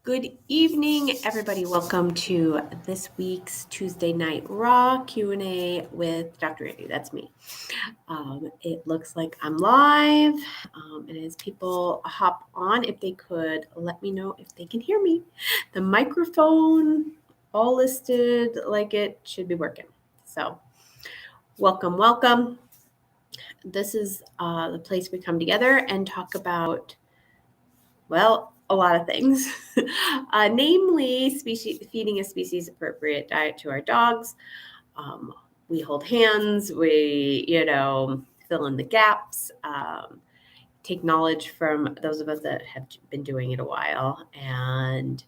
Good evening, everybody. Welcome to this week's Tuesday Night Raw Q&A with Dr. Andi. That's me. It looks like I'm live, and as people hop on, if they could let me know if they can hear me. The microphone all listed like it should be working. So welcome. This is the place we come together and talk about, well, a lot of things, namely feeding a species appropriate diet to our dogs. We hold hands, we, fill in the gaps, take knowledge from those of us that have been doing it a while, and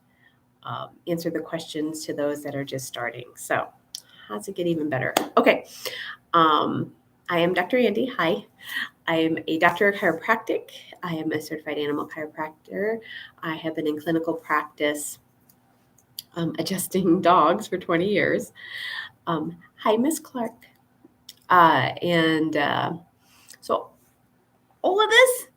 answer the questions to those that are just starting. So how's it get even better? Okay. I am Dr. Andi. Hi. I am a doctor of chiropractic. I am a certified animal chiropractor. I have been in clinical practice adjusting dogs for 20 years. Hi, Miss Clark. So all of this,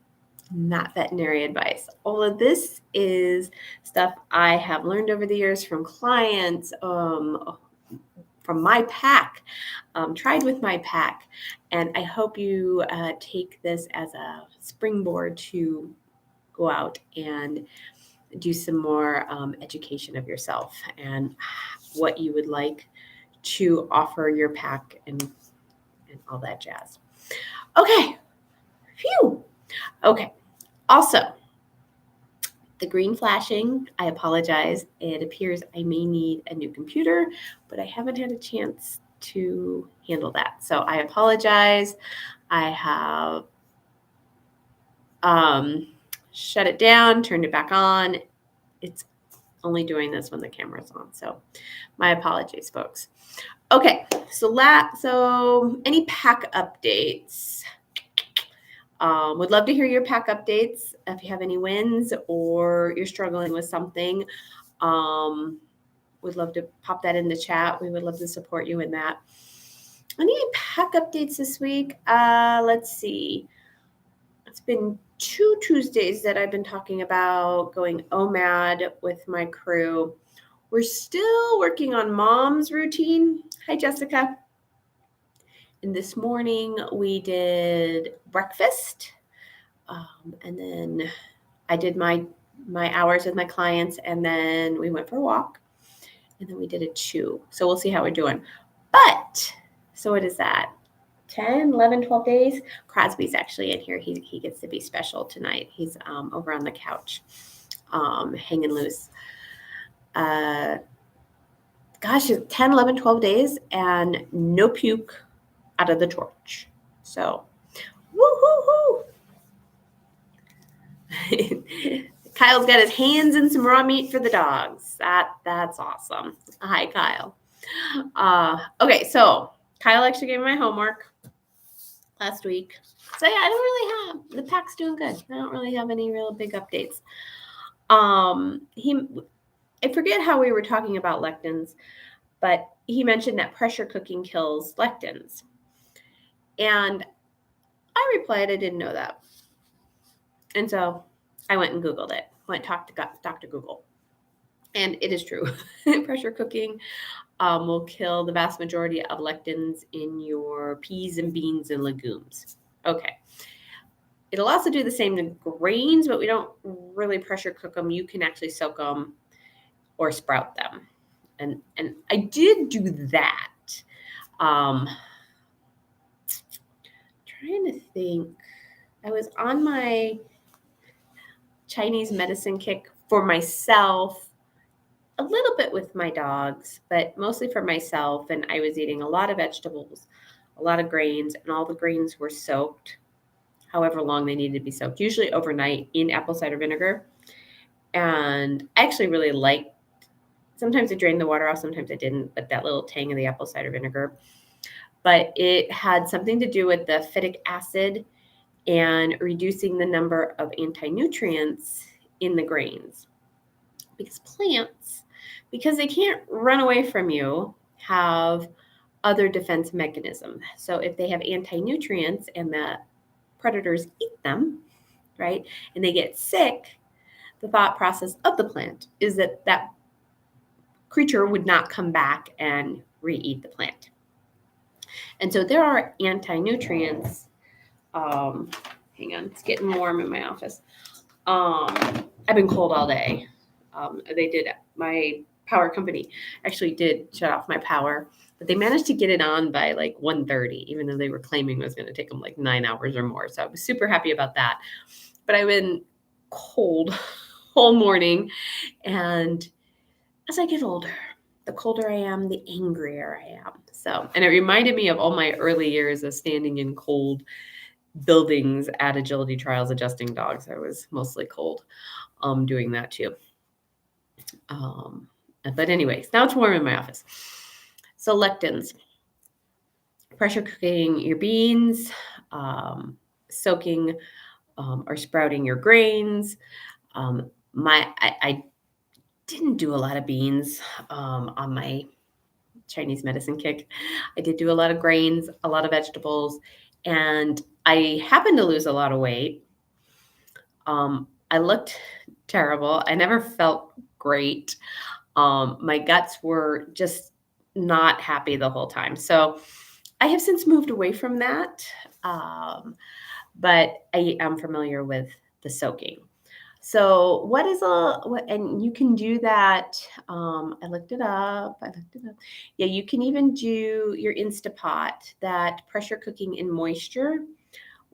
not veterinary advice. All of this is stuff I have learned over the years from clients, from my pack, tried with my pack. And I hope you take this as a springboard to go out and do some more education of yourself and what you would like to offer your pack and all that jazz. Okay. Phew. Okay. Also, the green flashing, I apologize. It appears I may need a new computer, but I haven't had a chance to handle that. So I apologize. I have shut it down, turned it back on. It's only doing this when the camera's on. So my apologies, folks. Okay, so any pack updates? Would love to hear your pack updates. If you have any wins or you're struggling with something, would love to pop that in the chat. We would love to support you in that. Any pack updates this week? Let's see. It's been 2 Tuesdays that I've been talking about going OMAD with my crew. We're still working on mom's routine. Hi, Jessica. And this morning we did breakfast, and then I did my hours with my clients, and then we went for a walk, and then we did a chew. So we'll see how we're doing. But, so what is that? 10, 11, 12 days? Crosby's actually in here. He gets to be special tonight. He's over on the couch, hanging loose. Gosh, 10, 11, 12 days and no puke out of the torch. So, woo-hoo-hoo. Kyle's got his hands in some raw meat for the dogs. That's awesome. Hi, Kyle. Okay, so Kyle actually gave me my homework last week. So yeah, I don't really have, the pack's doing good. I don't really have any real big updates. I forget how we were talking about lectins, but he mentioned that pressure cooking kills lectins. And I replied, I didn't know that. And so I went and Googled it, went talked to Dr. Google. And it is true. Pressure cooking will kill the vast majority of lectins in your peas and beans and legumes. Okay. It'll also do the same to grains, but we don't really pressure cook them. You can actually soak them or sprout them. And I did do that. Trying to think. I was on my Chinese medicine kick for myself, a little bit with my dogs, but mostly for myself. And I was eating a lot of vegetables, a lot of grains, and all the grains were soaked however long they needed to be soaked, usually overnight in apple cider vinegar. And I actually really liked, sometimes I drained the water off, sometimes I didn't, but that little tang of the apple cider vinegar. But it had something to do with the phytic acid and reducing the number of antinutrients in the grains. Because plants, because they can't run away from you, have other defense mechanisms. So if they have anti-nutrients and the predators eat them, right, and they get sick, the thought process of the plant is that that creature would not come back and re-eat the plant. And so there are anti-nutrients. Hang on, it's getting warm in my office. I've been cold all day. My power company actually did shut off my power, but they managed to get it on by like 1:30, even though they were claiming it was going to take them like 9 hours or more. So I was super happy about that. But I've been cold all morning. And as I get older, the colder I am, the angrier I am. So, and it reminded me of all my early years of standing in cold buildings at agility trials adjusting dogs. I was mostly cold doing that too. But anyways, now it's warm in my office. So lectins, pressure cooking your beans, soaking or sprouting your grains. I didn't do a lot of beans on my Chinese medicine kick. I did do a lot of grains, a lot of vegetables, and I happened to lose a lot of weight. I looked terrible. I never felt great. My guts were just not happy the whole time. So I have since moved away from that, but I am familiar with the soaking. So and you can do that. I looked it up. Yeah, you can even do your Instapot. That pressure cooking in moisture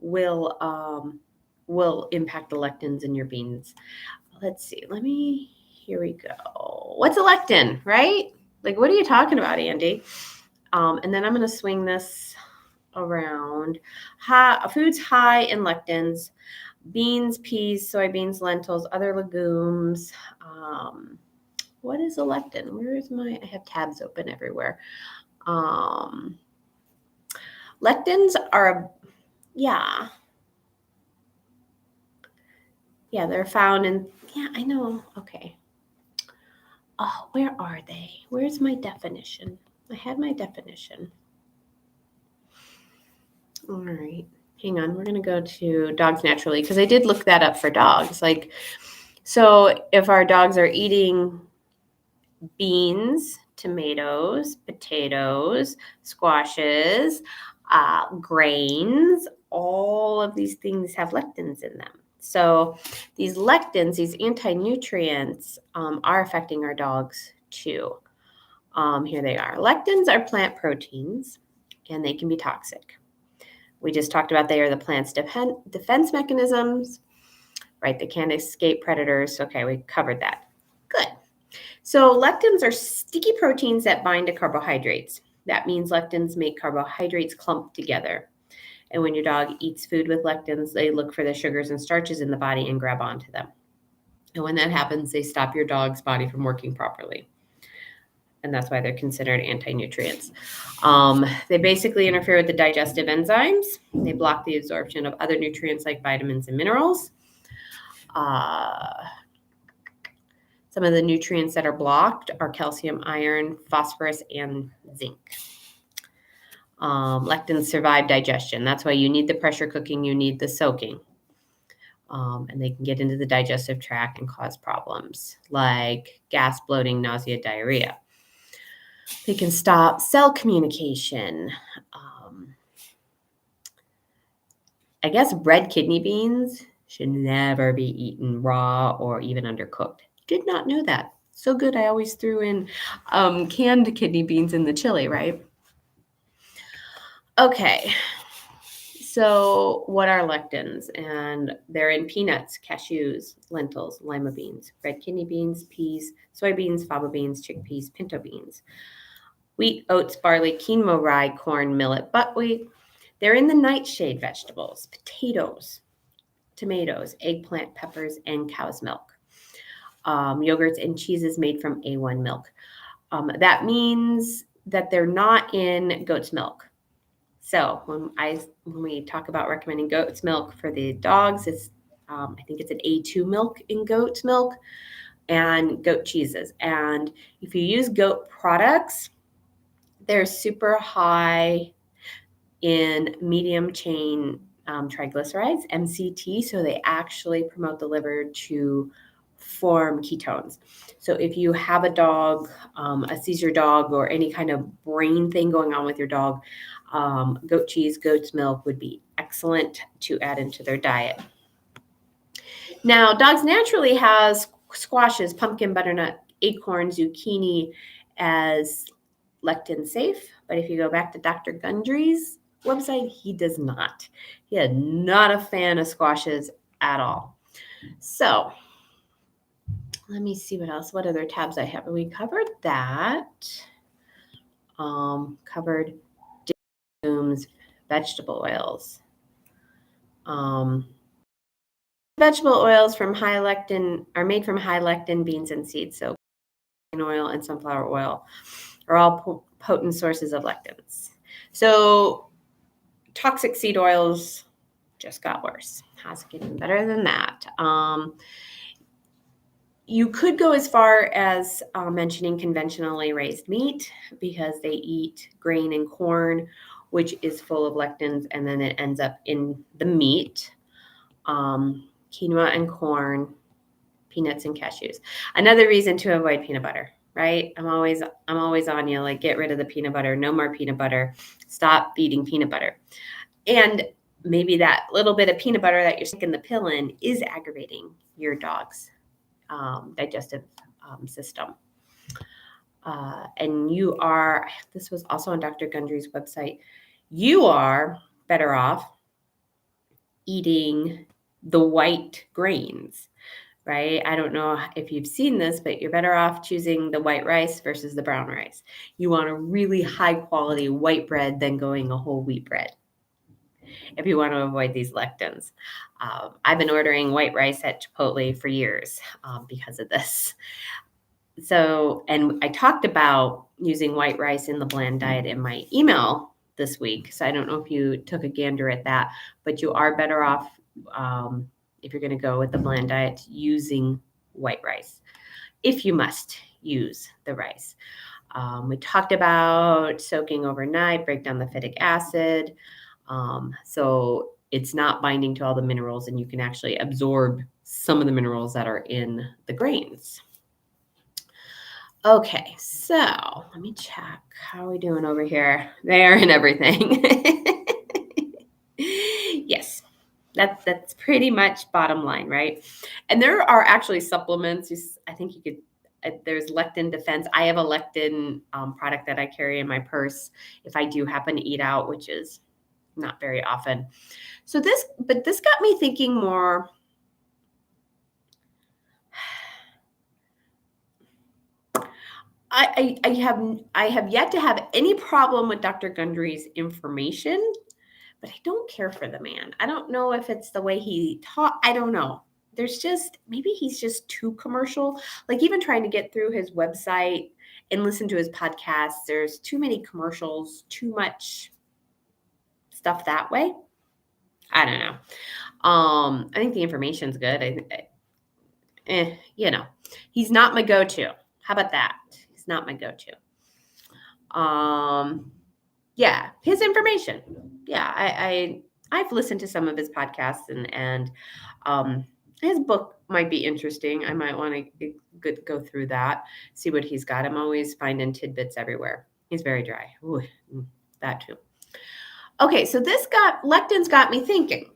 will impact the lectins in your beans. Let's see. Here we go. What's a lectin, right? Like, what are you talking about, Andi? And then I'm going to swing this around. Foods high in lectins. Beans, peas, soybeans, lentils, other legumes. What is a lectin? I have tabs open everywhere. Lectins are, yeah, they're found in, I know. Okay. Oh, where are they? Where's my definition? I had my definition. All right. Hang on. We're going to go to dogs naturally because I did look that up for dogs. So if our dogs are eating beans, tomatoes, potatoes, squashes, grains, all of these things have lectins in them. So these lectins, these anti-nutrients, are affecting our dogs too. Here they are. Lectins are plant proteins, and they can be toxic. We just talked about they are the plant's defense mechanisms, right? They can't escape predators. Okay, we covered that. Good. So lectins are sticky proteins that bind to carbohydrates. That means lectins make carbohydrates clump together. And when your dog eats food with lectins, they look for the sugars and starches in the body and grab onto them. And when that happens, they stop your dog's body from working properly. And that's why they're considered anti-nutrients. They basically interfere with the digestive enzymes. They block the absorption of other nutrients like vitamins and minerals. Some of the nutrients that are blocked are calcium, iron, phosphorus, and zinc. Lectins survive digestion. That's why you need the pressure cooking, you need the soaking. And they can get into the digestive tract and cause problems like gas, bloating, nausea, diarrhea. They can stop cell communication. I guess red kidney beans should never be eaten raw or even undercooked. Did not know that. So good. I always threw in canned kidney beans in the chili, right? Okay. So what are lectins? And they're in peanuts, cashews, lentils, lima beans, red kidney beans, peas, soybeans, faba beans, chickpeas, pinto beans, wheat, oats, barley, quinoa, rye, corn, millet, buckwheat. They're in the nightshade vegetables, potatoes, tomatoes, eggplant, peppers, and cow's milk. Yogurts and cheeses made from A1 milk. That means that they're not in goat's milk. So when we talk about recommending goat's milk for the dogs, it's I think it's an A2 milk in goat's milk and goat cheeses. And if you use goat products, they're super high in medium chain triglycerides, MCT. So they actually promote the liver to form ketones. So if you have a dog, a seizure dog, or any kind of brain thing going on with your dog, goat cheese, goat's milk would be excellent to add into their diet. Now, dogs naturally has squashes, pumpkin, butternut, acorn, zucchini as lectin safe. But if you go back to Dr. Gundry's website, he does not. He is not a fan of squashes at all. So let me see what else. What other tabs I have? We covered that. Covered legumes, vegetable oils. Vegetable oils from high lectin are made from high lectin beans and seeds. So oil and sunflower oil are all potent sources of lectins. So toxic seed oils just got worse. How's it getting better than that? You could go as far as mentioning conventionally raised meat because they eat grain and corn, which is full of lectins, and then it ends up in the meat. Quinoa and corn, peanuts and cashews. Another reason to avoid peanut butter, right? I'm always on you, like, get rid of the peanut butter, no more peanut butter, stop eating peanut butter. And maybe that little bit of peanut butter that you're sticking the pill in is aggravating your dog's digestive system. And you are, this was also on Dr. Gundry's website, you are better off eating the white grains, right? I don't know if you've seen this, but you're better off choosing the white rice versus the brown rice. You want a really high quality white bread than going a whole wheat bread if you want to avoid these lectins. I've been ordering white rice at Chipotle for years because of this. So, and I talked about using white rice in the bland diet in my email this week. So I don't know if you took a gander at that, but you are better off if you're going to go with the bland diet using white rice, if you must use the rice. We talked about soaking overnight, break down the phytic acid. So it's not binding to all the minerals, and you can actually absorb some of the minerals that are in the grains. Okay, so let me check. How are we doing over here? There and everything. Yes, that's pretty much bottom line, right? And there are actually supplements. I think you could. There's lectin defense. I have a lectin product that I carry in my purse if I do happen to eat out, which is not very often. So this got me thinking more. I have yet to have any problem with Dr. Gundry's information, but I don't care for the man. I don't know if it's the way he taught. I don't know. There's just, maybe he's just too commercial. Like, even trying to get through his website and listen to his podcast, there's too many commercials, too much stuff that way. I don't know. I think the information's good. He's not my go-to. How about that? He's not my go-to. Yeah, his information. Yeah, I've listened to some of his podcasts, and his book might be interesting. I might want to go through that, see what he's got. I'm always finding tidbits everywhere. He's very dry. Ooh, that too. Okay, so lectins got me thinking.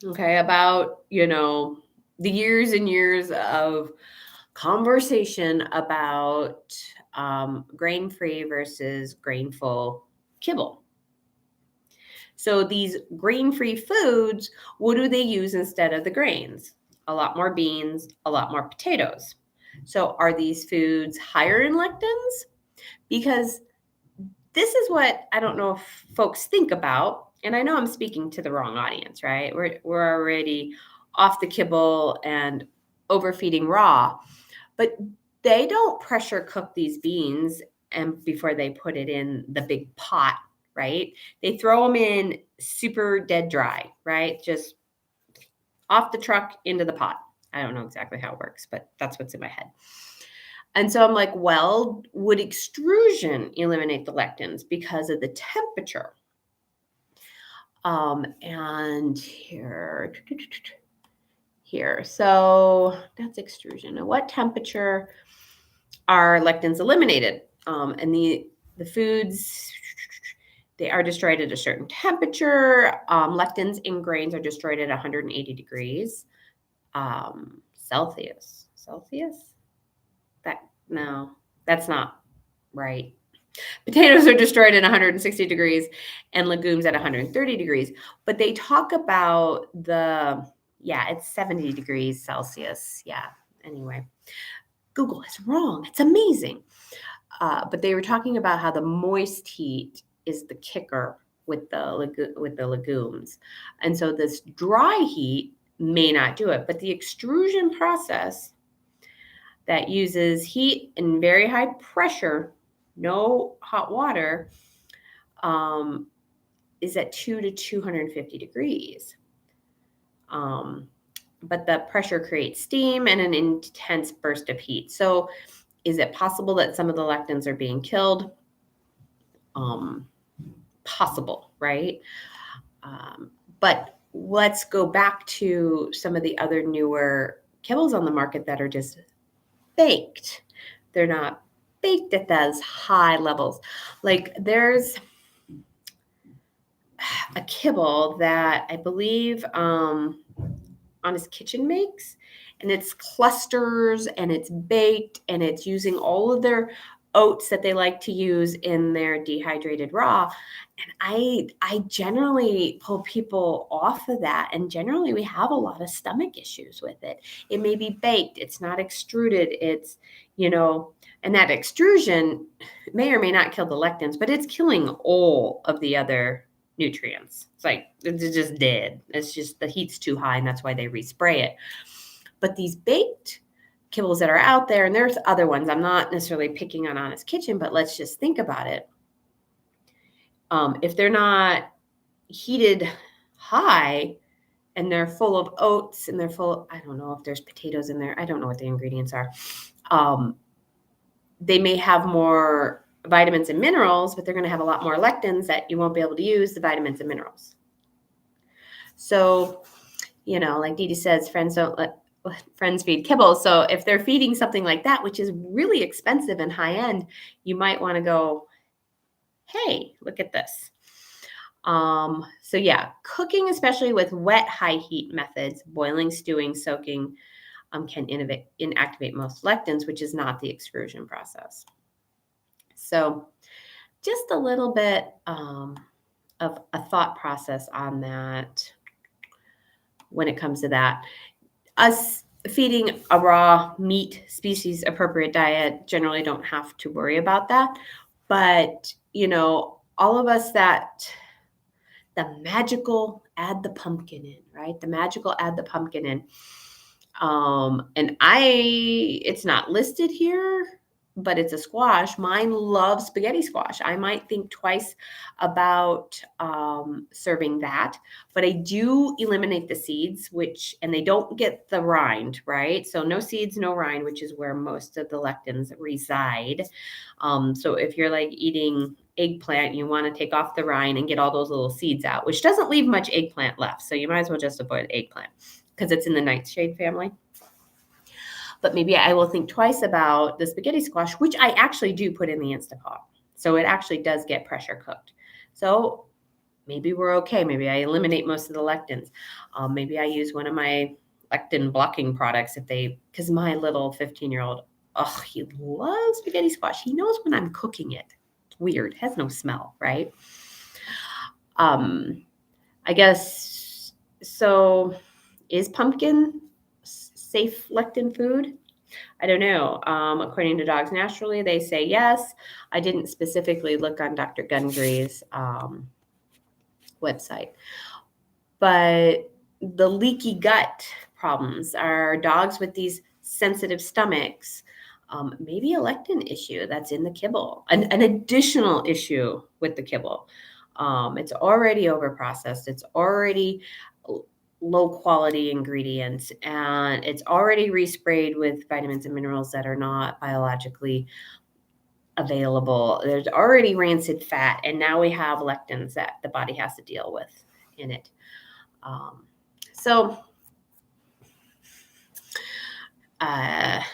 Okay, about the years and years of conversation about grain-free versus grain-full kibble. So these grain-free foods, what do they use instead of the grains? A lot more beans, a lot more potatoes. So are these foods higher in lectins? Because this is what I don't know if folks think about, and I know I'm speaking to the wrong audience, right? We're already off the kibble and overfeeding raw, but they don't pressure cook these beans and before they put it in the big pot, right? They throw them in super dead dry, right? Just off the truck into the pot. I don't know exactly how it works, but that's what's in my head. And so I'm like, well, would extrusion eliminate the lectins because of the temperature? And here, here. So that's extrusion. At what temperature are lectins eliminated? And the foods, they are destroyed at a certain temperature. Lectins in grains are destroyed at 180 degrees Celsius. Celsius? No, that's not right. Potatoes are destroyed at 160 degrees and legumes at 130 degrees. But they talk about it's 70 degrees Celsius. Yeah. Anyway, Google is wrong. It's amazing. But they were talking about how the moist heat is the kicker with the legumes. And so this dry heat may not do it, but the extrusion process that uses heat and very high pressure, no hot water, is at 2 to 250 degrees. But the pressure creates steam and an intense burst of heat. So is it possible that some of the lectins are being killed? Possible, right? But let's go back to some of the other newer kibbles on the market that are just baked. They're not baked at those high levels. Like there's a kibble that I believe Honest Kitchen makes, and it's clusters and it's baked and it's using all of their oats that they like to use in their dehydrated raw. And I generally pull people off of that, and generally we have a lot of stomach issues with it. It may be baked, it's not extruded, it's and that extrusion may or may not kill the lectins, but it's killing all of the other nutrients. It's like it's just dead. It's just the heat's too high, and that's why they respray it. But these baked kibbles that are out there, and there's other ones, I'm not necessarily picking on Honest Kitchen, but let's just think about it. If they're not heated high and they're full of oats and they're full, I don't know if there's potatoes in there. I don't know what the ingredients are. They may have more vitamins and minerals, but they're going to have a lot more lectins that you won't be able to use the vitamins and minerals. So, like Dee Dee says, friends don't let friends feed kibbles. So if they're feeding something like that, which is really expensive and high end, you might want to go, hey, look at this. So yeah, cooking, especially with wet high heat methods, boiling, stewing, soaking, can inactivate most lectins, which is not the extrusion process. So just a little bit of a thought process on that when it comes to that. Us feeding a raw meat species appropriate diet generally don't have to worry about that. But, all of us that the magical add the pumpkin in, right? The magical add the pumpkin in. And it's not listed here, but it's a squash. Mine loves spaghetti squash. I might think twice about serving that, but I do eliminate the seeds, and they don't get the rind, right? So no seeds, no rind, which is where most of the lectins reside. So if you're like eating eggplant, you want to take off the rind and get all those little seeds out, which doesn't leave much eggplant left. So you might as well just avoid eggplant because it's in the nightshade family. But maybe I will think twice about the spaghetti squash, which I actually do put in the Instapot. So it actually does get pressure cooked. So maybe we're okay. Maybe I eliminate most of the lectins. Maybe I use one of my lectin blocking products because my little 15-year-old, he loves spaghetti squash. He knows when I'm cooking it. It's weird. It has no smell, right? I guess, so is pumpkin safe lectin food? I don't know. According to Dogs Naturally, they say yes. I didn't specifically look on Dr. Gundry's website. But the leaky gut problems are dogs with these sensitive stomachs, maybe a lectin issue that's in the kibble, an additional issue with the kibble. It's already overprocessed. It's already low quality ingredients, and it's already resprayed with vitamins and minerals that are not biologically available. There's already rancid fat, and now we have lectins that the body has to deal with in it. So Right,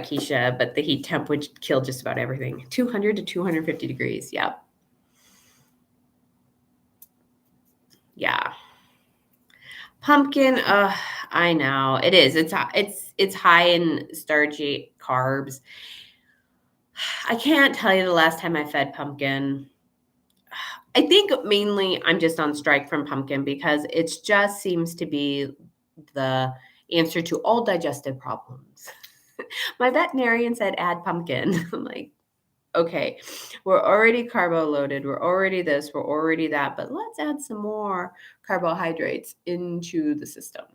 Keisha, but the heat temp would kill just about everything. 200 to 250 degrees. Yep. Yeah. Pumpkin, I know. It is. It's high in starchy carbs. I can't tell you the last time I fed pumpkin. I think mainly I'm just on strike from pumpkin because it just seems to be the answer to all digestive problems. My veterinarian said add pumpkin. I'm like, okay, we're already carbo loaded. We're already this, we're already that, but let's add some more carbohydrates into the system.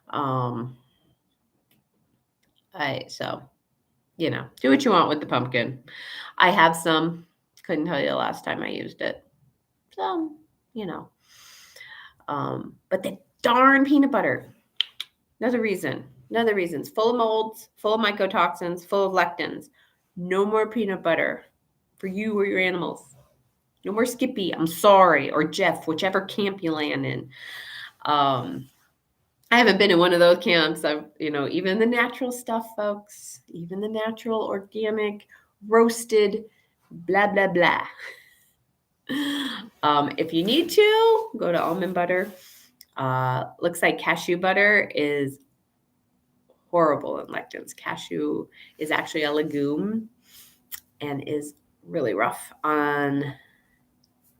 Um, so, do what you want with the pumpkin. I have some, couldn't tell you the last time I used it. So, you know, but the darn peanut butter, another reason, it's full of molds, full of mycotoxins, full of lectins. No more peanut butter for you or your animals. No more Skippy, I'm sorry, or Jeff, whichever camp you land in. I haven't been in one of those camps. Even the natural stuff, folks, even the natural, organic, roasted, blah, blah, blah. If you need to, go to almond butter. Looks like cashew butter is horrible in lectins. Cashew is actually a legume and is really rough on,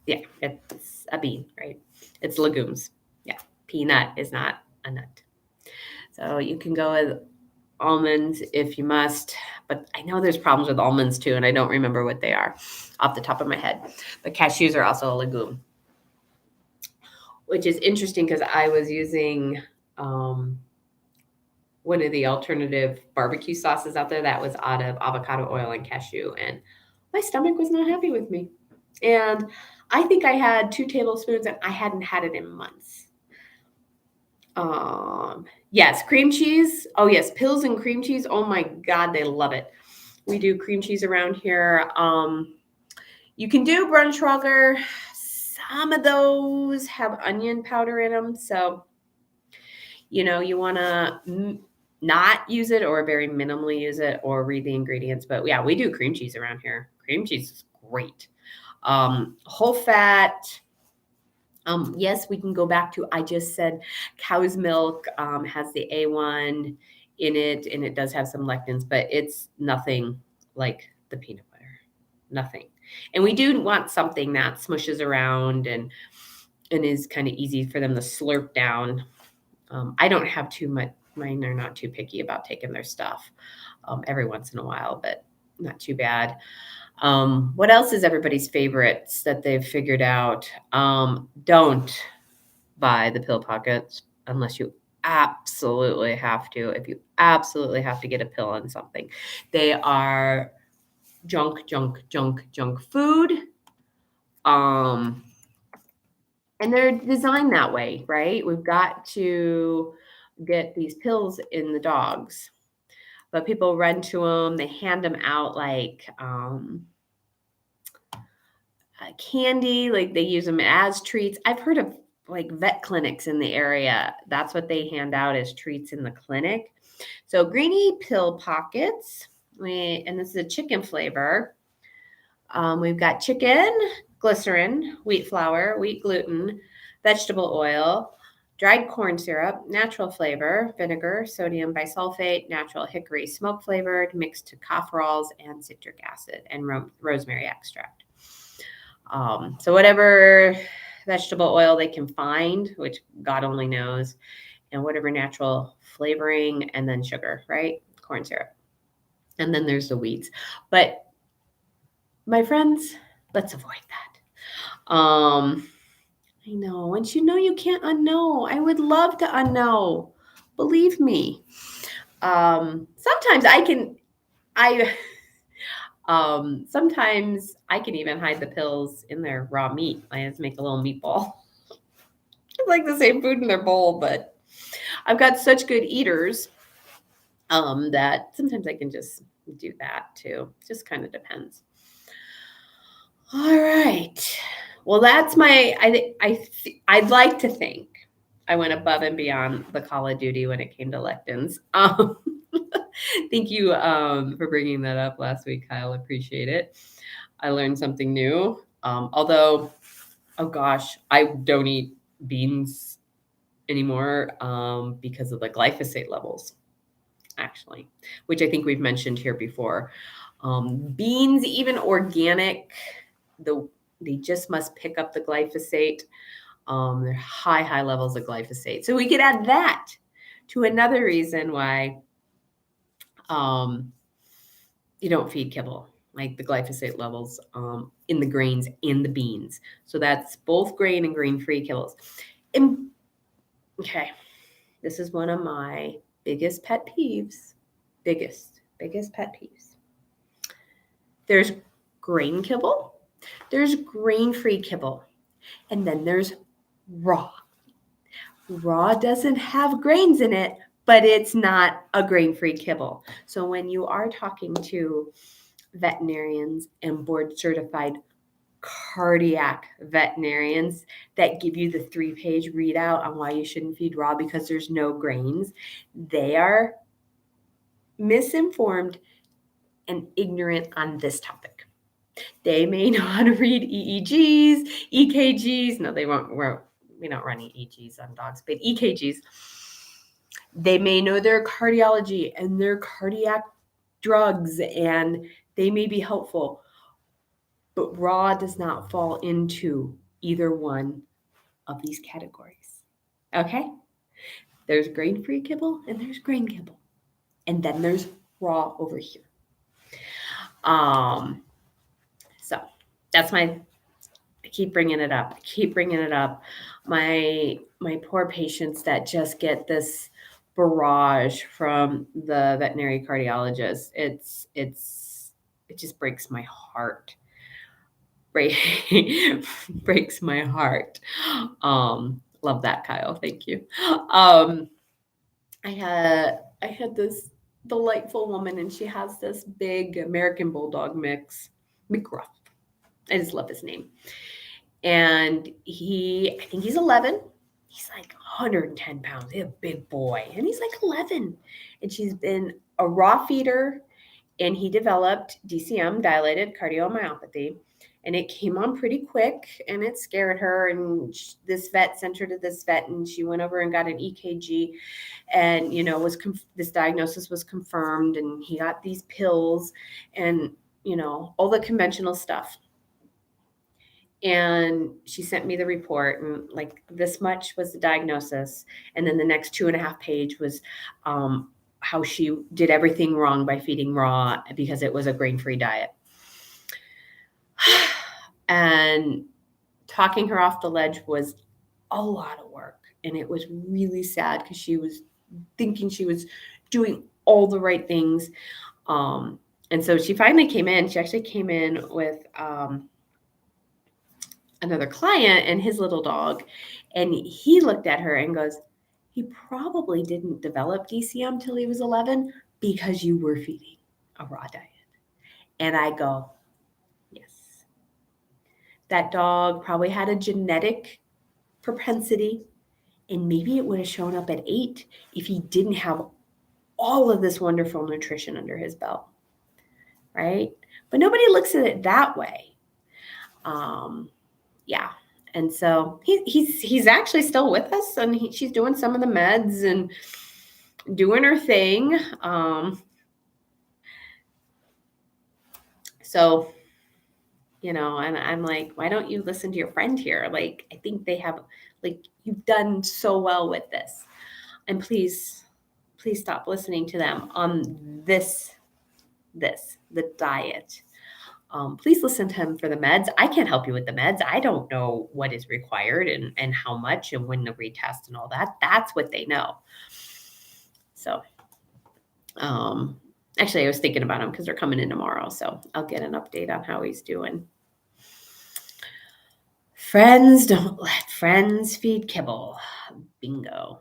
yeah, it's a bean, right? It's legumes. Yeah, peanut is not a nut. So you can go with almonds if you must, but I know there's problems with almonds too, and I don't remember what they are off the top of my head. But cashews are also a legume, which is interesting because I was using one of the alternative barbecue sauces out there that was out of avocado oil and cashew, and my stomach was not happy with me. And I think I had 2 tablespoons, and I hadn't had it in months. Yes, cream cheese. Oh yes, pills and cream cheese. Oh my God, they love it. We do cream cheese around here. You can do Brunnschlager. Some of those have onion powder in them, so you want to not use it or very minimally use it or read the ingredients. But yeah, we do cream cheese around here. Cream cheese is great. Whole fat. Yes, we can go back to, I just said cow's milk has the A1 in it, and it does have some lectins, but it's nothing like the peanut butter. Nothing. And we do want something that smushes around and is kind of easy for them to slurp down. I don't have too much. Mine are not too picky about taking their stuff every once in a while, but not too bad. What else is everybody's favorites that they've figured out? Don't buy the pill pockets unless you absolutely have to. If you absolutely have to get a pill on something, they are junk food. And they're designed that way, right? We've got to get these pills in the dogs, but people run to them. They hand them out like candy, like they use them as treats. I've heard of like vet clinics in the area. That's what they hand out as treats in the clinic. So greenie pill pockets, and this is a chicken flavor. We've got chicken, glycerin, wheat flour, wheat gluten, vegetable oil, dried corn syrup, natural flavor, vinegar, sodium bisulfate, natural hickory smoke flavored, mixed tocopherols and citric acid, and rosemary extract. So whatever vegetable oil they can find, which God only knows, and whatever natural flavoring, and then sugar, right? Corn syrup. And then there's the weeds. But my friends, let's avoid that. I know. Once you know, you can't unknow. I would love to unknow. Believe me. Sometimes sometimes I can even hide the pills in their raw meat. I just make a little meatball. It's like the same food in their bowl, but I've got such good eaters that sometimes I can just do that too. Just kind of depends. All right. Well, that's I'd like to think I went above and beyond the call of duty when it came to lectins. Thank you for bringing that up last week, Kyle. Appreciate it. I learned something new. Although, oh gosh, I don't eat beans anymore because of the glyphosate levels, actually, which I think we've mentioned here before. Beans, even organic, they just must pick up the glyphosate. They're high levels of glyphosate. So we could add that to another reason why you don't feed kibble, like the glyphosate levels in the grains and the beans. So that's both grain and grain-free kibbles. And, okay, this is one of my biggest pet peeves. Biggest pet peeves. There's grain kibble, there's grain-free kibble, and then there's raw. Raw doesn't have grains in it, but it's not a grain-free kibble. So when you are talking to veterinarians and board-certified cardiac veterinarians that give you the 3-page readout on why you shouldn't feed raw because there's no grains, they are misinformed and ignorant on this topic. They may know how to read EEGs, EKGs. No, they won't. We don't run EEGs on dogs, but EKGs. They may know their cardiology and their cardiac drugs, and they may be helpful. But raw does not fall into either one of these categories. Okay? There's grain-free kibble and there's grain kibble. And then there's raw over here. So that's I keep bringing it up. My poor patients that just get this barrage from the veterinary cardiologist. It just breaks my heart. Breaks my heart. Love that, Kyle. Thank you. I had this delightful woman, and she has this big American Bulldog mix, McGruff. I just love his name. And I think he's 11. He's like 110 pounds. He's a big boy. And he's like 11. And she's been a raw feeder, and he developed DCM, dilated cardiomyopathy. And it came on pretty quick, and it scared her. And this vet sent her to this vet, and she went over and got an EKG. And, this diagnosis was confirmed, and he got these pills and, all the conventional stuff. And she sent me the report, and like this much was the diagnosis. And then the next 2.5 page was how she did everything wrong by feeding raw because it was a grain-free diet. And talking her off the ledge was a lot of work. And it was really sad because she was thinking she was doing all the right things. And so she finally came in. She actually came in with another client and his little dog. And he looked at her and goes, he probably didn't develop DCM till he was 11 because you were feeding a raw diet. And I go, yes. That dog probably had a genetic propensity, and maybe it would have shown up at 8 if he didn't have all of this wonderful nutrition under his belt, right? But nobody looks at it that way. Yeah. And so he's actually still with us, and she's doing some of the meds and doing her thing. So, and I'm like, why don't you listen to your friend here? Like, I think they have, like, you've done so well with this. And please stop listening to them on the diet. Please listen to him for the meds. I can't help you with the meds. I don't know what is required and how much and when to retest and all that. That's what they know. So, actually, I was thinking about him because they're coming in tomorrow. So I'll get an update on how he's doing. Friends, don't let friends feed kibble. Bingo.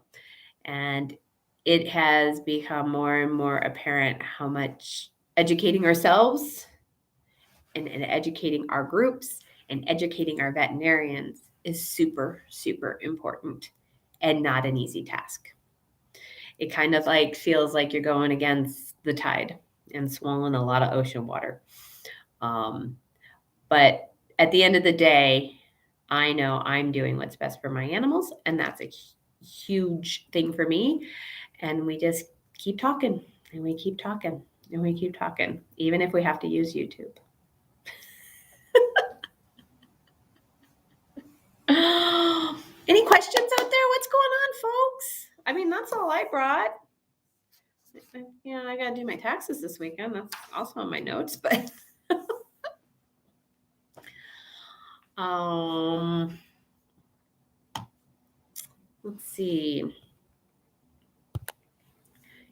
And it has become more and more apparent how much educating ourselves and educating our groups and educating our veterinarians is super, super important. and not an easy task. It kind of like feels like you're going against the tide and swallowing a lot of ocean water. But at the end of the day, I know I'm doing what's best for my animals, and that's a huge thing for me. And we just keep talking, and we keep talking, and we keep talking, even if we have to use YouTube. Any questions out there? What's going on, folks? I mean, that's all I brought. Yeah, I got to do my taxes this weekend. That's also on my notes, but let's see.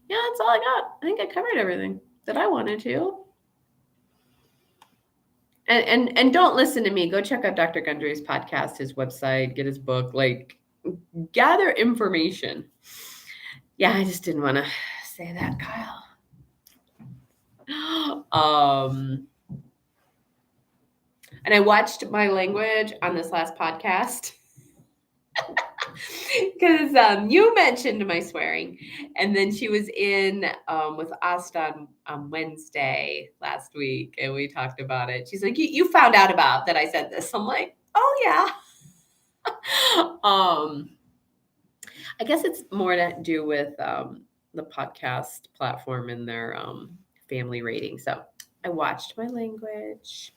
Yeah, that's all I got. I think I covered everything that I wanted to. And don't listen to me. Go check out Dr. Gundry's podcast, his website, get his book, like gather information. Yeah, I just didn't want to say that, Kyle. And I watched my language on this last podcast because you mentioned my swearing, and then she was in with Asta on Wednesday last week, and we talked about it. She's like, you found out about that I said this. I'm like, oh yeah. I guess it's more to do with the podcast platform and their family rating. So I watched my language.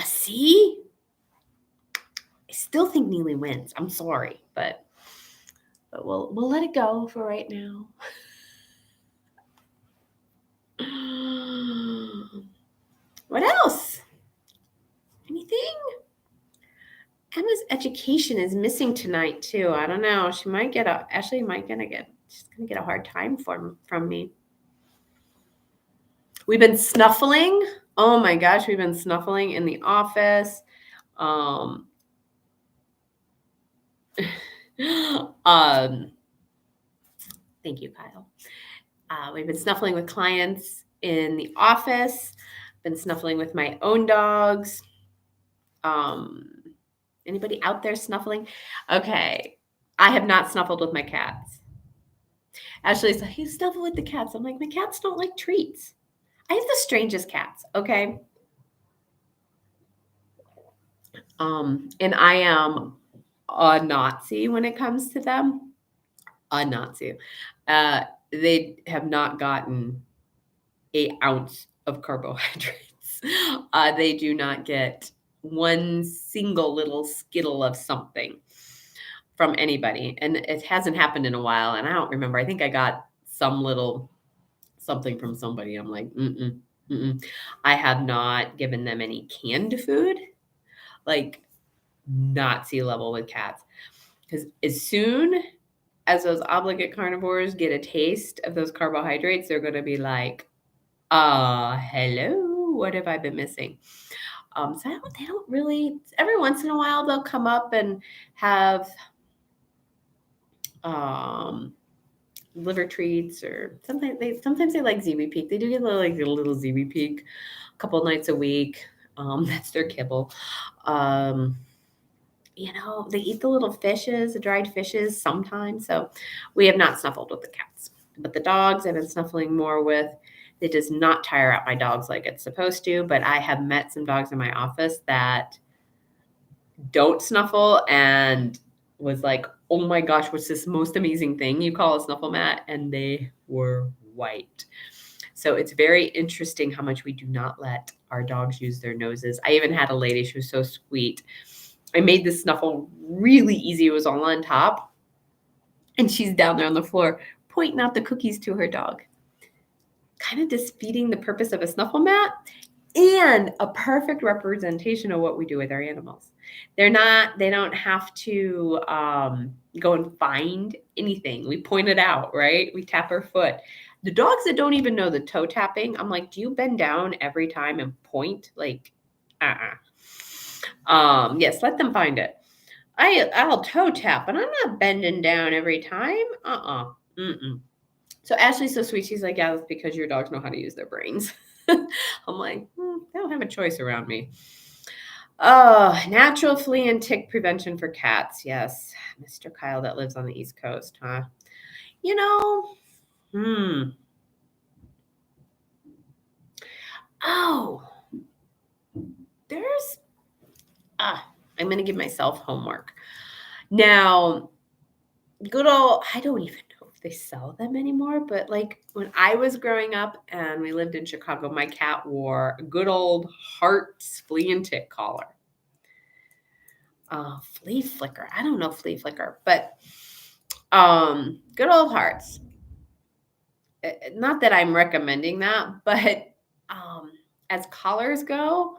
See? I still think Neely wins. I'm sorry, but we'll let it go for right now. What else? Anything? Emma's education is missing tonight too. I don't know. She might get she's gonna get a hard time from me. We've been snuffling. Oh my gosh, we've been snuffling in the office. Thank you, Kyle. We've been snuffling with clients in the office, been snuffling with my own dogs. Anybody out there snuffling? Okay. I have not snuffled with my cats. Ashley's like, you snuffle with the cats. I'm like, my cats don't like treats. I have the strangest cats, okay? And I am a Nazi when it comes to them. A Nazi. They have not gotten an ounce of carbohydrates. They do not get one single little skittle of something from anybody. And it hasn't happened in a while. And I don't remember. I think I got some little something from somebody. I'm like, I have not given them any canned food, like Nazi level with cats. Because as soon as those obligate carnivores get a taste of those carbohydrates, they're going to be like, hello, what have I been missing? So they don't really, every once in a while, they'll come up and have liver treats, or sometimes they like ZB Peak. They do get a little ZB Peak a couple nights a week. That's their kibble. They eat the little fishes, the dried fishes sometimes. So we have not snuffled with the cats, but the dogs I've been snuffling more with. It does not tire out my dogs like it's supposed to, but I have met some dogs in my office that don't snuffle and was like, oh my gosh, what's this most amazing thing you call a snuffle mat? And they were white. So it's very interesting how much we do not let our dogs use their noses. I even had a lady, she was so sweet. I made the snuffle really easy. It was all on top. And she's down there on the floor pointing out the cookies to her dog. Kind of defeating the purpose of a snuffle mat and a perfect representation of what we do with our animals. They don't have to go and find anything. We point it out, right? We tap our foot. The dogs that don't even know the toe tapping, I'm like, do you bend down every time and point? Like, yes, let them find it. I'll toe tap, but I'm not bending down every time. So Ashley's so sweet. She's like, yeah, that's because your dogs know how to use their brains. I'm like, they don't have a choice around me. Oh, natural flea and tick prevention for cats. Yes. Mr. Kyle that lives on the East Coast, huh? You know, hmm. Oh, there's, I'm going to give myself homework. Now, good old, I don't even know if they sell them anymore, but like when I was growing up and we lived in Chicago, my cat wore a good old Hearts flea and tick collar. Flea flicker. I don't know flea flicker, but good old Hearts. Not that I'm recommending that, but as collars go,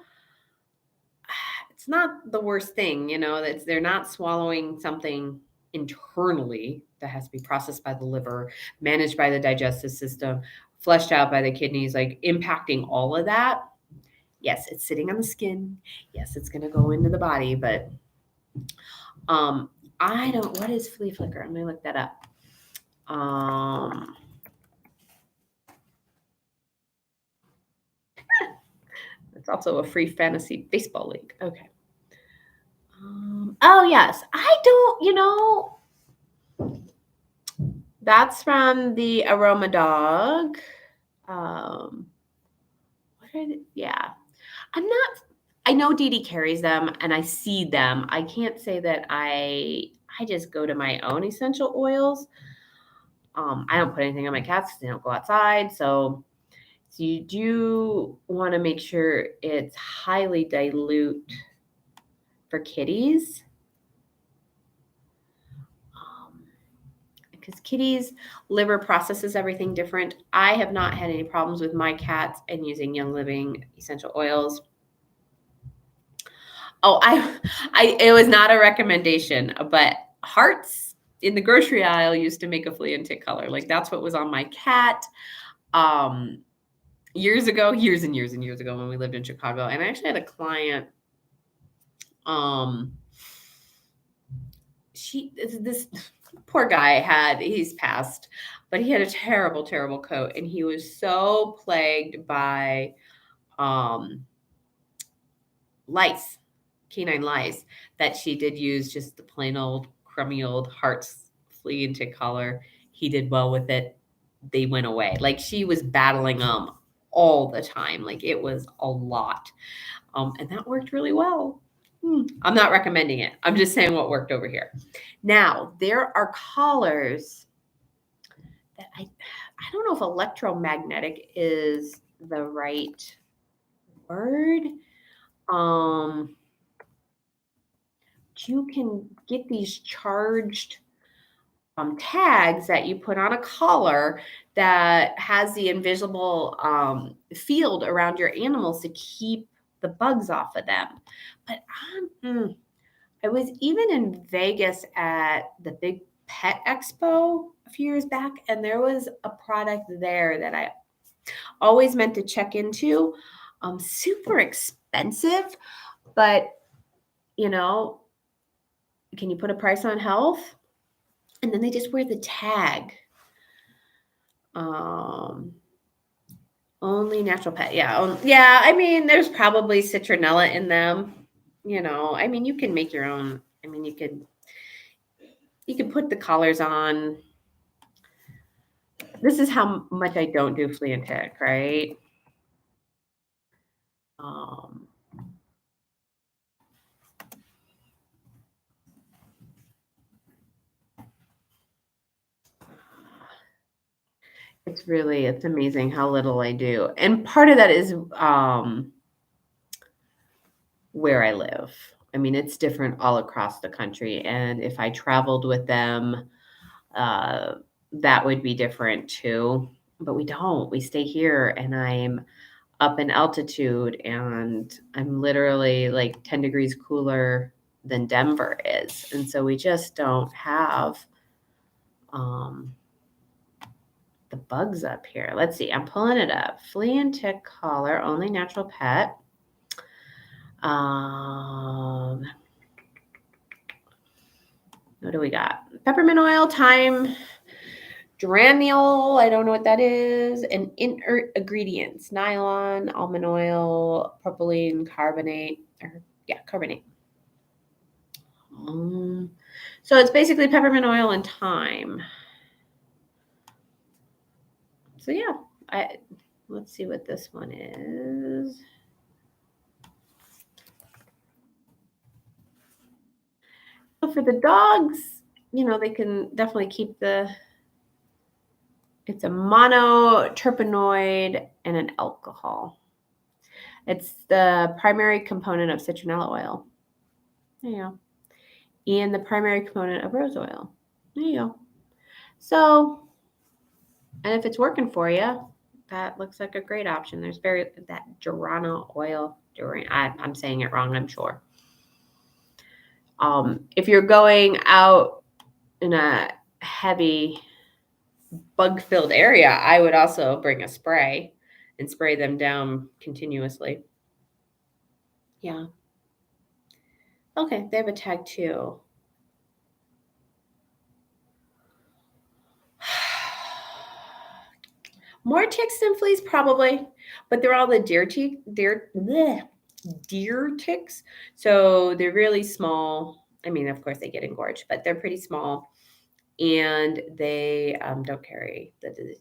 it's not the worst thing, that they're not swallowing something internally that has to be processed by the liver, managed by the digestive system, flushed out by the kidneys, like impacting all of that. Yes, it's sitting on the skin. Yes, it's going to go into the body, but um I don't, what is flea flicker? I'm going to look that up. It's also a free fantasy baseball league. Okay. Oh yes, I don't. That's from the Aroma Dog. What are they? Yeah, I'm not. I know Dee Dee carries them, and I see them. I can't say that I just go to my own essential oils. I don't put anything on my cats because they don't go outside. So you do want to make sure it's highly dilute for kitties. Because kitties' liver processes everything different. I have not had any problems with my cats and using Young Living essential oils. Oh, it was not a recommendation, but Hearts in the grocery aisle used to make a flea and tick color. Like that's what was on my cat. Years ago, years and years and years ago when we lived in Chicago. And I actually had a client, this poor guy he's passed, but he had a terrible, terrible coat. And he was so plagued by lice, canine lice, that she did use just the plain old crummy old Hearts flea and tick collar. He did well with it. They went away. Like she was battling them all the time. Like it was a lot. And that worked really well. I'm not recommending it. I'm just saying what worked over here. Now, there are collars that I don't know if electromagnetic is the right word. You can get these charged tags that you put on a collar that has the invisible field around your animals to keep the bugs off of them. But I was even in Vegas at the big pet expo a few years back, and there was a product there that I always meant to check into. Super expensive, but can you put a price on health? And then they just wear the tag. Only natural pet. Yeah. Yeah. I mean, there's probably citronella in them. I mean, you can make your own. I mean, you can put the collars on. This is how much I don't do flea and tick, right? It's amazing how little I do. And part of that is where I live. I mean, it's different all across the country. And if I traveled with them, that would be different too. But we don't. We stay here, and I'm up in altitude, and I'm literally like 10 degrees cooler than Denver is. And so we just don't have the bugs up here. Let's see. I'm pulling it up. Flea and tick collar, only natural pet. What do we got? Peppermint oil, thyme, geraniol, I don't know what that is, and inert ingredients, nylon, almond oil, propylene carbonate, or Yeah, carbonate. So it's basically peppermint oil and thyme. So yeah, let's see what this one is. So for the dogs, they can definitely keep it's a monoterpenoid and an alcohol. It's the primary component of citronella oil. There you go. And the primary component of rose oil. There you go. So, and if it's working for you, that looks like a great option. There's that Durana oil. I'm saying it wrong, I'm sure. If you're going out in a heavy bug-filled area, I would also bring a spray and spray them down continuously. Yeah. Okay, they have a tag too. More ticks than fleas, probably, but they're all the deer ticks. So they're really small. I mean, of course, they get engorged, but they're pretty small, and they don't carry the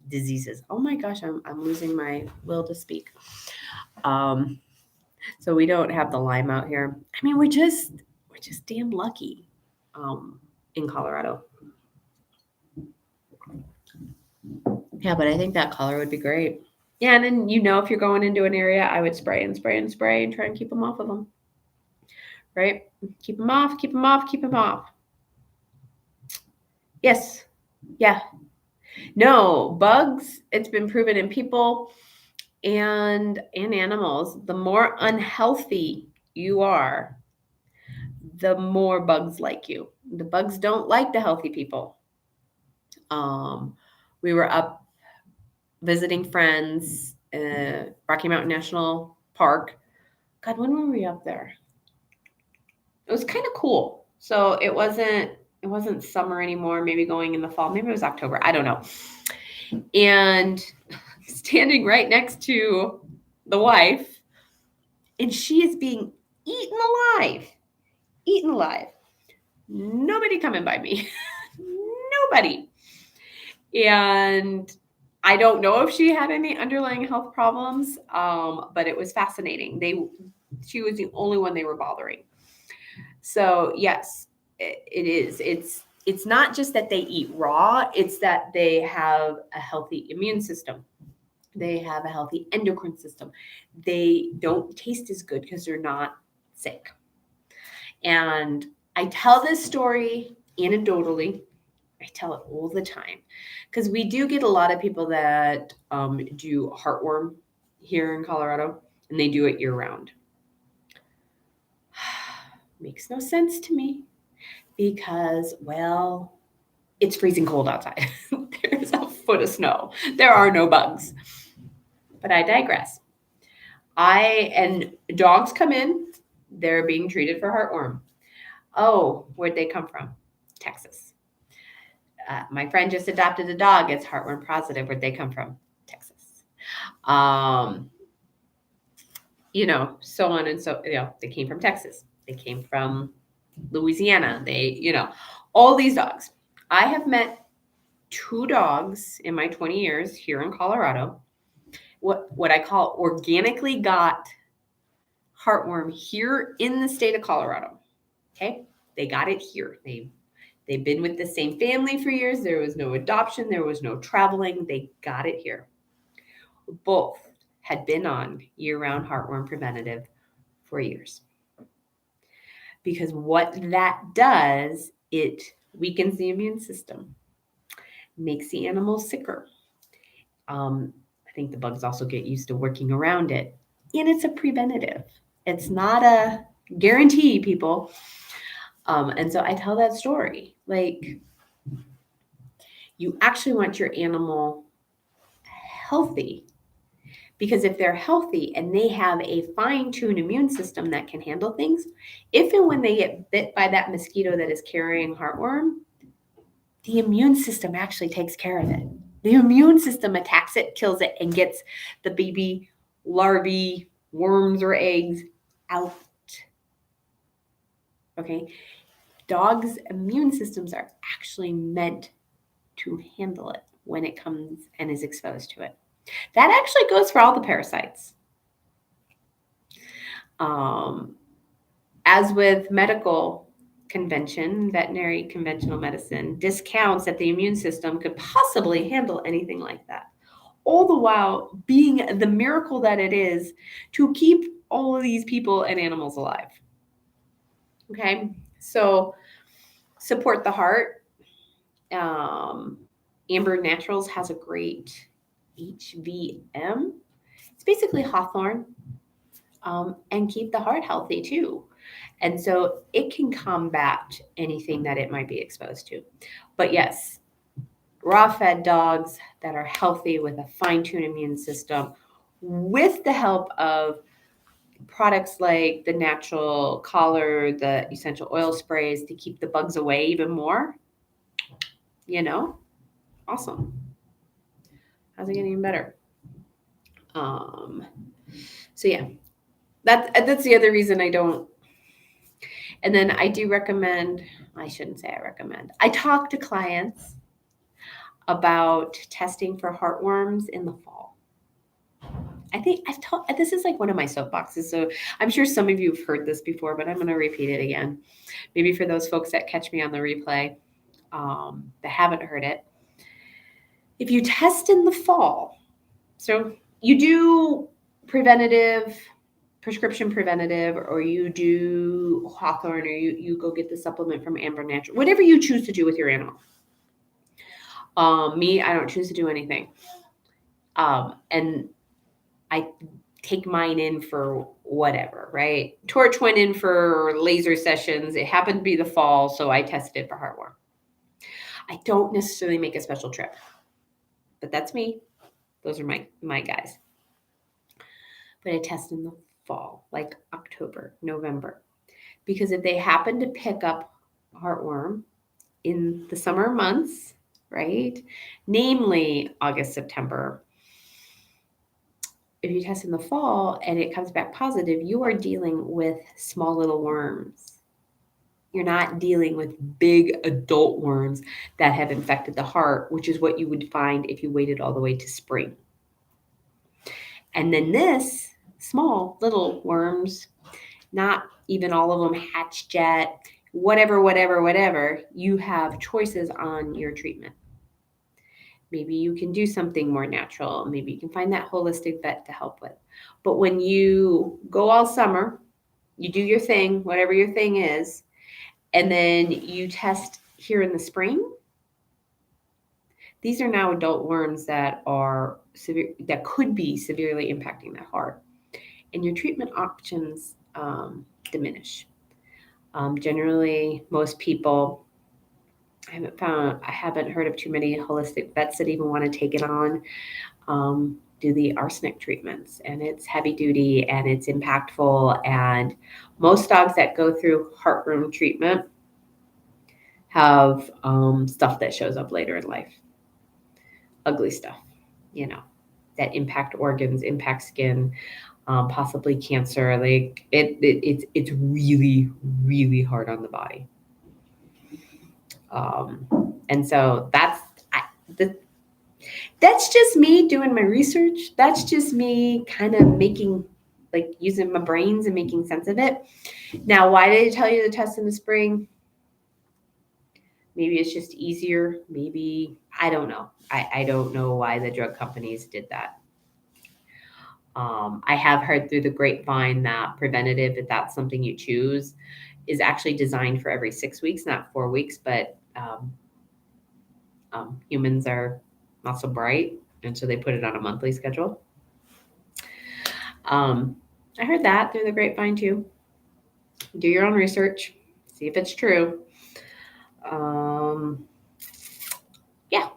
diseases. Oh my gosh, I'm losing my will to speak. So we don't have the Lyme out here. I mean, we're just damn lucky in Colorado. Yeah, but I think that color would be great. Yeah, and then if you're going into an area, I would spray and spray and spray and try and keep them off of them. Right? Keep them off, keep them off, keep them off. Yes. Yeah. No, bugs, it's been proven in people and in animals, the more unhealthy you are, the more bugs like you. The bugs don't like the healthy people. We were up visiting friends, Rocky Mountain National Park. God, when were we up there? It was kind of cool. So it wasn't summer anymore, maybe going in the fall. Maybe it was October. I don't know. And standing right next to the wife, and she is being eaten alive. Eaten alive. Nobody coming by me. Nobody. And I don't know if she had any underlying health problems, but it was fascinating. She was the only one they were bothering. So yes, it is. It's not just that they eat raw, it's that they have a healthy immune system. They have a healthy endocrine system. They don't taste as good because they're not sick. And I tell this story anecdotally. I tell it all the time because we do get a lot of people that do heartworm here in Colorado, and they do it year round. Makes no sense to me because, well, it's freezing cold outside. There's a foot of snow. There are no bugs. But I digress. And dogs come in, they're being treated for heartworm. Oh, where'd they come from? Texas. My friend just adopted a dog. It's heartworm positive. Where'd they come from? Texas. So on and so, they came from Texas. They came from Louisiana. All these dogs. I have met 2 dogs in my 20 years here in Colorado. What I call organically got heartworm here in the state of Colorado. Okay. They got it here. They've been with the same family for years. There was no adoption. There was no traveling. They got it here. Both had been on year-round heartworm preventative for years. Because what that does, it weakens the immune system, makes the animal sicker. I think the bugs also get used to working around it. And it's a preventative. It's not a guarantee, people. And so I tell that story. Like, you actually want your animal healthy, because if they're healthy and they have a fine-tuned immune system that can handle things, if and when they get bit by that mosquito that is carrying heartworm, the immune system actually takes care of it. The immune system attacks it, kills it, and gets the baby larvae, worms, or eggs out. Okay? Dogs' immune systems are actually meant to handle it when it comes and is exposed to it. That actually goes for all the parasites. As with medical convention, veterinary conventional medicine discounts that the immune system could possibly handle anything like that, all the while being the miracle that it is to keep all of these people and animals alive. Okay, so support the heart. Amber Naturals has a great HVM. It's basically hawthorn, and keep the heart healthy too. And so it can combat anything that it might be exposed to. But yes, raw fed dogs that are healthy with a fine-tuned immune system, with the help of products like the natural collar, the essential oil sprays to keep the bugs away even more, awesome. How's it getting even better? So yeah, that's the other reason I don't. And then I do recommend, I shouldn't say I recommend, I talk to clients about testing for heartworms in the fall. I think this is like one of my soapboxes, so I'm sure some of you have heard this before, but I'm going to repeat it again. Maybe for those folks that catch me on the replay that haven't heard it. If you test in the fall, so you do prescription preventative, or you do hawthorn, or you go get the supplement from Amber Natural, whatever you choose to do with your animal. Me, I don't choose to do anything. And I take mine in for whatever, right? Torch went in for laser sessions. It happened to be the fall, so I tested for heartworm. I don't necessarily make a special trip, but that's me. Those are my guys. But I test in the fall, like October, November, because if they happen to pick up heartworm in the summer months, right? Namely August, September. If you test in the fall and it comes back positive, you are dealing with small little worms. You're not dealing with big adult worms that have infected the heart, which is what you would find if you waited all the way to spring. And then this small little worms, not even all of them hatched yet, whatever, you have choices on your treatment. Maybe you can do something more natural. Maybe you can find that holistic vet to help with. But when you go all summer, you do your thing, whatever your thing is, and then you test here in the spring, these are now adult worms that are severe, that could be severely impacting the heart. And your treatment options diminish. Generally, most people, I haven't heard of too many holistic vets that even want to take it on, do the arsenic treatments. And it's heavy duty and it's impactful. And most dogs that go through heartworm treatment have stuff that shows up later in life. Ugly stuff, that impact organs, impact skin, possibly cancer. Like it's really, really hard on the body. And so that's just me doing my research. That's just me kind of using my brains and making sense of it. Now, why did I tell you to test in the spring? Maybe it's just easier. Maybe, I don't know. I don't know why the drug companies did that. I have heard through the grapevine that preventative, if that's something you choose, is actually designed for every 6 weeks, not 4 weeks, but humans are not so bright, and so they put it on a monthly schedule. I heard that through the grapevine too. Do your own research, see if it's true. Yeah.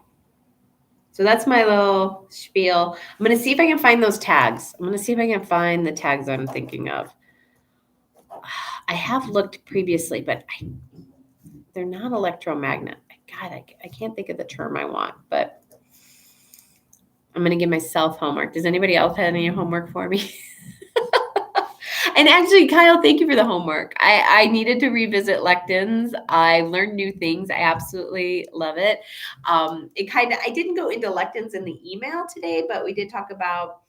So that's my little spiel. I'm going to see if I can find those tags. I'm going to see if I can find the tags I'm thinking of. I have looked previously, but they're not electromagnet. God, I can't think of the term I want, but I'm going to give myself homework. Does anybody else have any homework for me? And actually, Kyle, thank you for the homework. I needed to revisit lectins. I learned new things. I absolutely love it. I didn't go into lectins in the email today, but we did talk about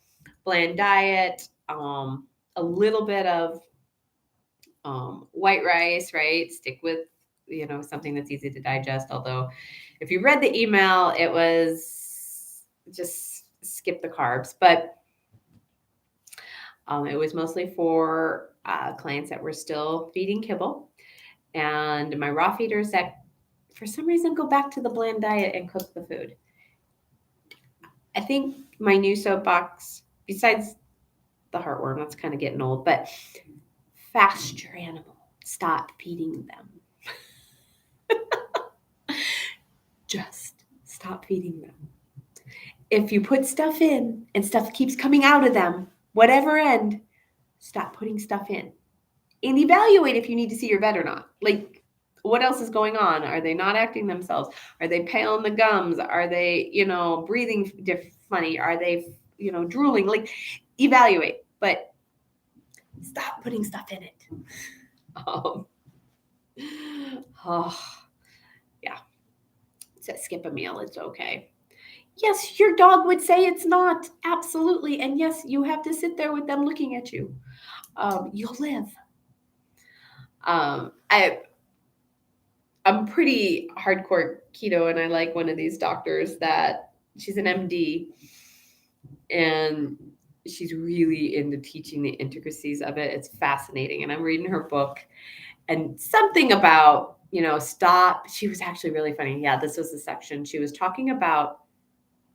bland diet, a little bit of white rice, right? Stick with, something that's easy to digest. Although if you read the email, it was just skip the carbs, but it was mostly for clients that were still feeding kibble and my raw feeders that for some reason go back to the bland diet and cook the food. I think my new soapbox, besides the heartworm, that's kind of getting old, but fast your animal. Stop feeding them. Just stop feeding them. If you put stuff in and stuff keeps coming out of them, whatever end, stop putting stuff in. And evaluate if you need to see your vet or not. Like, what else is going on? Are they not acting themselves? Are they pale in the gums? Are they, breathing funny? Are they, drooling? Like, evaluate, but stop putting stuff in it. Yeah. So skip a meal. It's okay. Yes, your dog would say it's not. Absolutely. And yes, you have to sit there with them looking at you. You'll live. I'm pretty hardcore keto, and I like one of these doctors that she's an MD, and she's really into teaching the intricacies of it. It's fascinating. And I'm reading her book, and something about, stop. She was actually really funny. Yeah, this was the section. She was talking about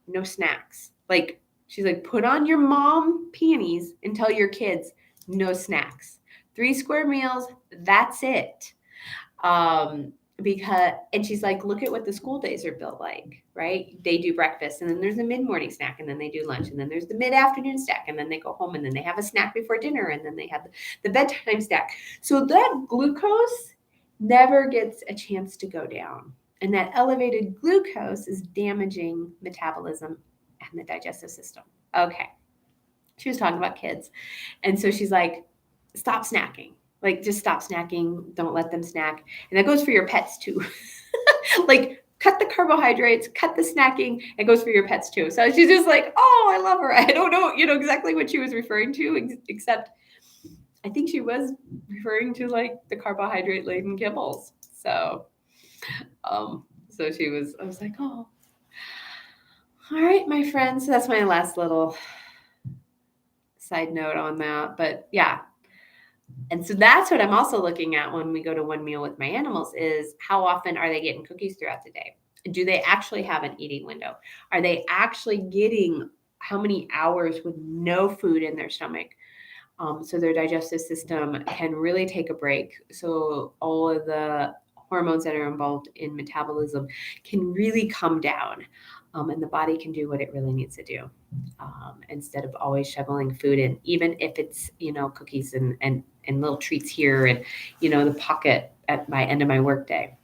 no snacks. Like, she's like, put on your mom panties and tell your kids no snacks. 3 square meals, that's it. And she's like, look at what the school days are built like, right? They do breakfast, and then there's a mid-morning snack, and then they do lunch, and then there's the mid-afternoon snack, and then they go home, and then they have a snack before dinner, and then they have the bedtime snack. So that glucose never gets a chance to go down. And that elevated glucose is damaging metabolism and the digestive system. Okay. She was talking about kids. And so she's like, stop snacking. Like, just stop snacking. Don't let them snack. And that goes for your pets too. Like, cut the carbohydrates, cut the snacking. It goes for your pets too. So she's just like, oh, I love her. I don't know, exactly what she was referring to, except I think she was referring to like the carbohydrate laden kibbles. So I was like, oh, all right, my friends. So that's my last little side note on that. But yeah. And so that's what I'm also looking at when we go to one meal with my animals is how often are they getting cookies throughout the day? Do they actually have an eating window? Are they actually getting how many hours with no food in their stomach? So their digestive system can really take a break. So all of the hormones that are involved in metabolism can really come down, and the body can do what it really needs to do, instead of always shoveling food in, even if it's, cookies and little treats here and, the pocket at my end of my workday.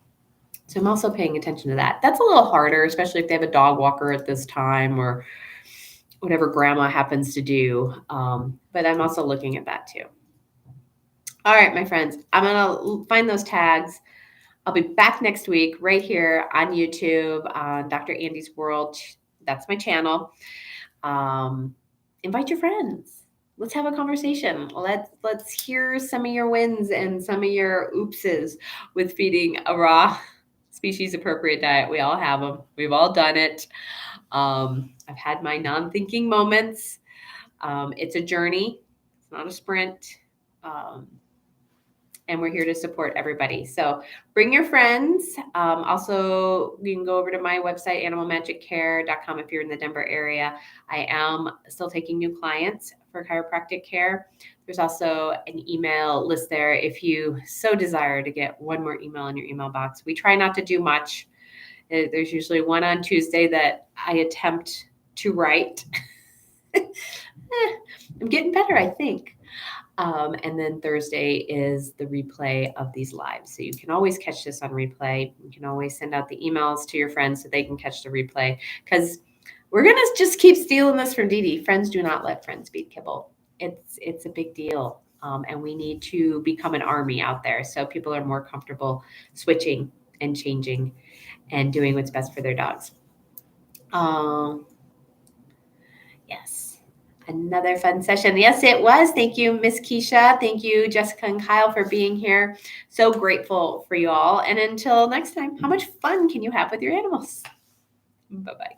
So I'm also paying attention to that. That's a little harder, especially if they have a dog walker at this time or whatever grandma happens to do. But I'm also looking at that too. All right, my friends, I'm going to find those tags. I'll be back next week right here on YouTube on Dr. Andi's World. That's my channel. Invite your friends. Let's have a conversation. Let's hear some of your wins and some of your oopses with feeding a raw species appropriate diet. We all have them. We've all done it. I've had my non-thinking moments. It's a journey. It's not a sprint. And we're here to support everybody. So bring your friends. Also, you can go over to my website, animalmagiccare.com, if you're in the Denver area. I am still taking new clients for chiropractic care. There's also an email list there if you so desire to get one more email in your email box. We try not to do much. There's usually one on Tuesday that I attempt to write. I'm getting better, I think. And then Thursday is the replay of these lives. So you can always catch this on replay. You can always send out the emails to your friends so they can catch the replay, because we're going to just keep stealing this from Dee Dee. Friends do not let friends feed kibble. It's a big deal. And we need to become an army out there so people are more comfortable switching and changing and doing what's best for their dogs. Yes, another fun session. Yes, it was. Thank you, Miss Keisha. Thank you, Jessica and Kyle, for being here. So grateful for you all. And until next time, how much fun can you have with your animals? Bye-bye.